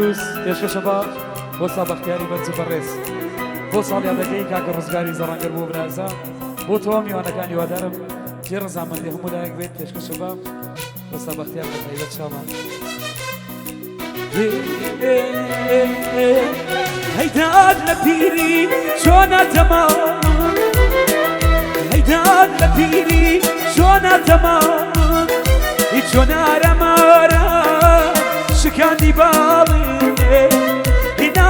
يا شباب بۆ سابەختیاری بەرز و بەڕێز بۆ ساڵیادەکەی کاکە ڕزگاری زەڕانگەر بۆ برازە بۆ تۆ میوانەکانی وادارم جێ ڕزامەندی هەموو لایەک بێت پێشکەشەبە بۆ سابەختیار بە تایبەت شامان هەیداد لە پیری چۆنە تەمام هەیداد لە پیری چۆنە تەمام هیچ چۆنارەمارە شکاندی باڵێ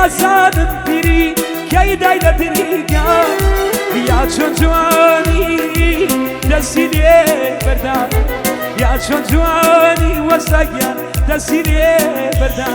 نازانم پیری کەیدای لە دریگا یا چۆن جوانی دەستی لێ بەردا یا چۆن جوانی وەستاگیان دەستی لێ بەردا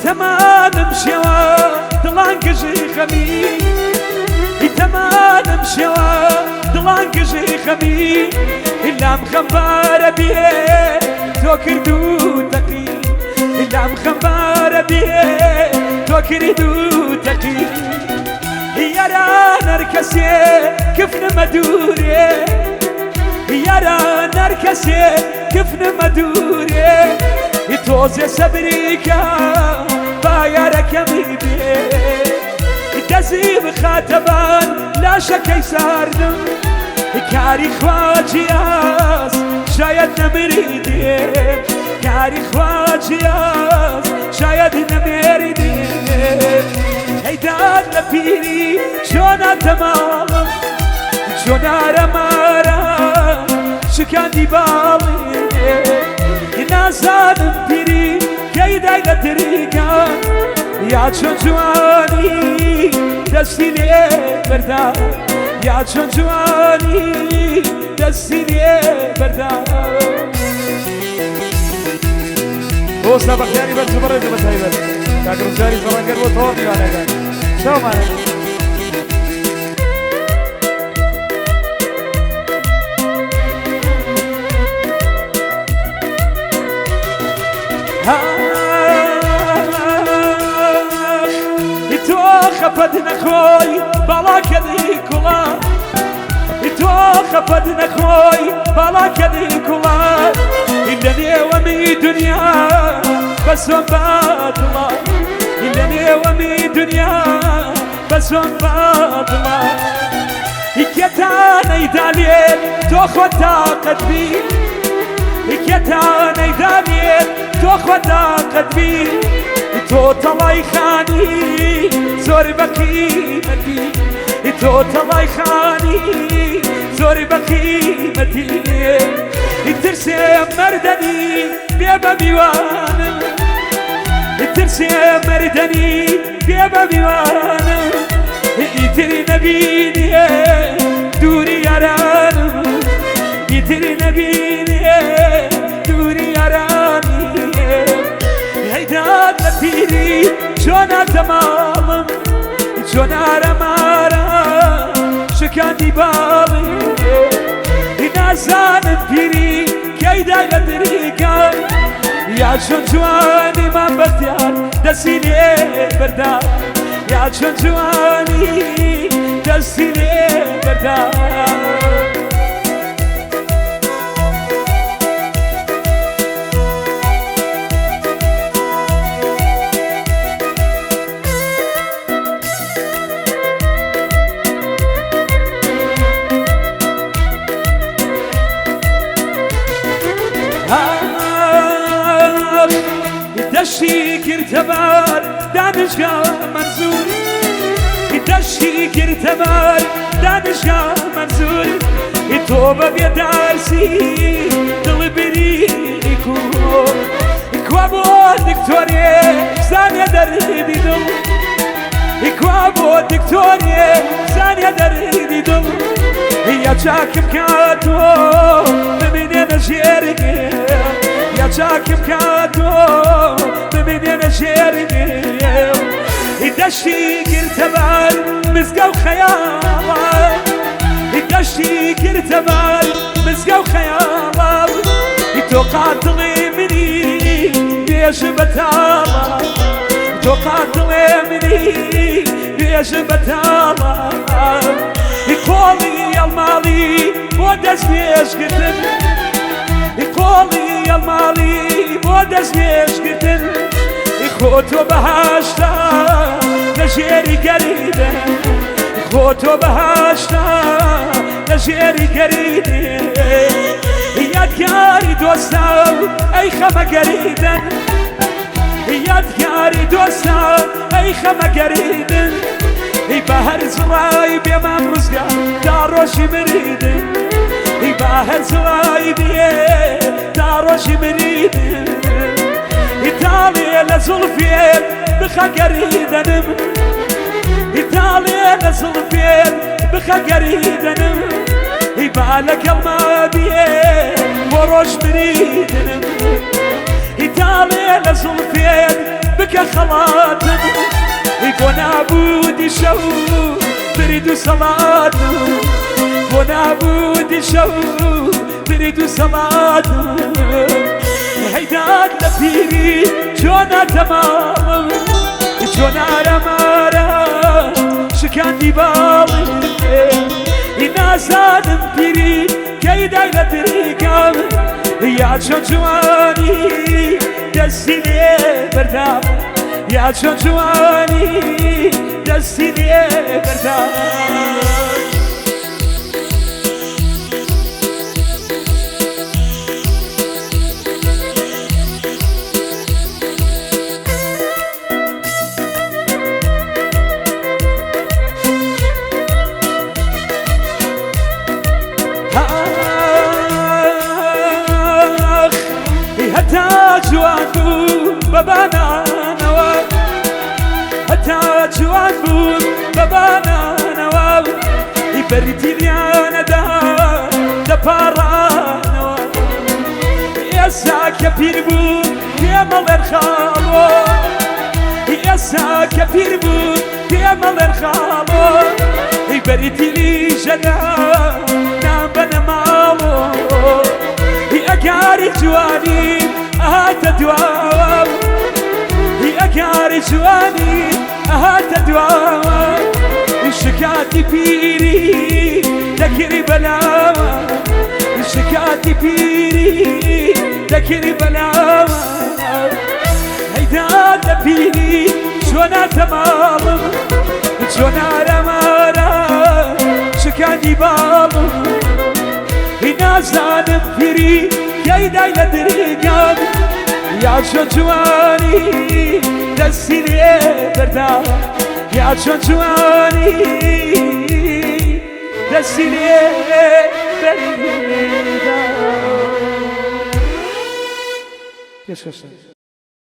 تمام شوا دڵان گژی خەمی تمام شوا دڵان گژی خەمی لام خەمبارە بێ تۆ کردو تەقی لام خەمبارە بێ تۆ کردو تەقی یاران هەر کەسێ کفنمە دوورێ یاران هەر کەسێ کفنمە دوورێ تۆزێ سەبریکە بايارەکەمی بێ دەزی بخاتەبان لاشەکەی ساردم کاری خواجیاز شاید نەمری دێ کاری خواجیاز شاید نەمێری دێ هەیداد لە پیری چۆنە تەماڵم چۆنارەمارە شکاندی باڵێ نازانم پیری کەیدای لە دریگا یا چۆن جوانی دەستی لێ بەردا یا چۆن جوانی دەستی لێ بەردا بۆ سابەختیاری بەرز و بەڕێز بە تایبەت کاکە ڕزگاری زەڕانگەر بۆ تۆ میوانەکان چاومانە خەپەت نەخۆی باڵاکەدی کوڵا تۆ خەپەت نەخۆی باڵاکەدی کوڵا لە نێوەمی دنیا بەسۆم بادڵا لە نێوەمی دنیا بەسۆم بادڵا کێتانەیدا لێت تۆ خۆت تاقەت بی کێتانەیدا لێت تۆ خۆت تاقەت بی تۆ تەڵای خانی زۆر بەقیمەتی تۆ تەڵای خانی زۆر بەقیمەتی ترسێ مەردەنی بێ بە میوانم ترسێ مەردەنی بێ بە میوانم ئیتری نەبینیێ دووری یارانم ئیتری نەبینیێ دووری یارانی هەیداد لە پیری چۆنە تەماڵم چۆنارەمارە شکاندی باڵێ نازانم پیری کەیدای لە دریگا یا چۆن جوانی مابەختیار دەستی لێ بەردا یا چۆن جوانی دەستی لێ بەردا دەشتی گرتەبار دانشگا مەنزور دەشتی گرتەبار دانشگا مەنزور تۆ بە بێدارسی دڵی بریقی کوا بۆ دکتۆرێ زانیە دەردی دڵ کوا بۆ دکتۆرێ زانیە دەردی دڵ یا چاکم کاتۆ ببینێنە ژێرگێ یا چاکم کاتۆ ببینێنە ژێرگێ دەشتی گرتەبار مزگە و خەیاڵە دشتی گرتبال مزگو خیالات تو قاتلی منی بیش بتالا تو قاتلی منی بیش بتالا قولي المالي بودس ليش قتل قولي المالي بودس ليش قتل خوتو بهاشتا نجيري قريبا خوتو بهاشتا نجيري قريبا يدكاري دوستا اي خما قريبا يدكاري دوستا اي خما قريبا بهر زراي بيما مرزقا داروشي مريد بهر زراي بيه داروشي مريد إيطاليا لزلفين بخا قريدنم إيطاليا لزلفين بخا قريدنم بالك الما بيه وروش مريدنم إيطاليا لزلفين بكا خلاتنم يكون عبودي شو بريدو صلاته يكون عبودي شو بريدو صلاته هيداد لبيري جونا تمام جونا رمارا شكان دي بالي نازادم بيري كيداي لدريكام يا جواني دسيني بردام يا جواني دستيني بردان هتا جوانو بابانا هتا جوانو بابانا نواب يبرتي لي انا دا بارانا يا ساك بيربو يا مال خالو يا ساك بيربو يا مال خالو يبرتي لي جنا نام بنا مالو يا قاري جواني هات دوام يا قاري جواني هات دوام شكاتي بيري ذكري بلاوة شكاتي بيري ذكري بلاوة هيدا بيري شونا تمام شونا رمارا شكاتي بابا هنا زانم بيري كيدا يدريقام يا جواني دستيني بردام يا جواني دستيني بردام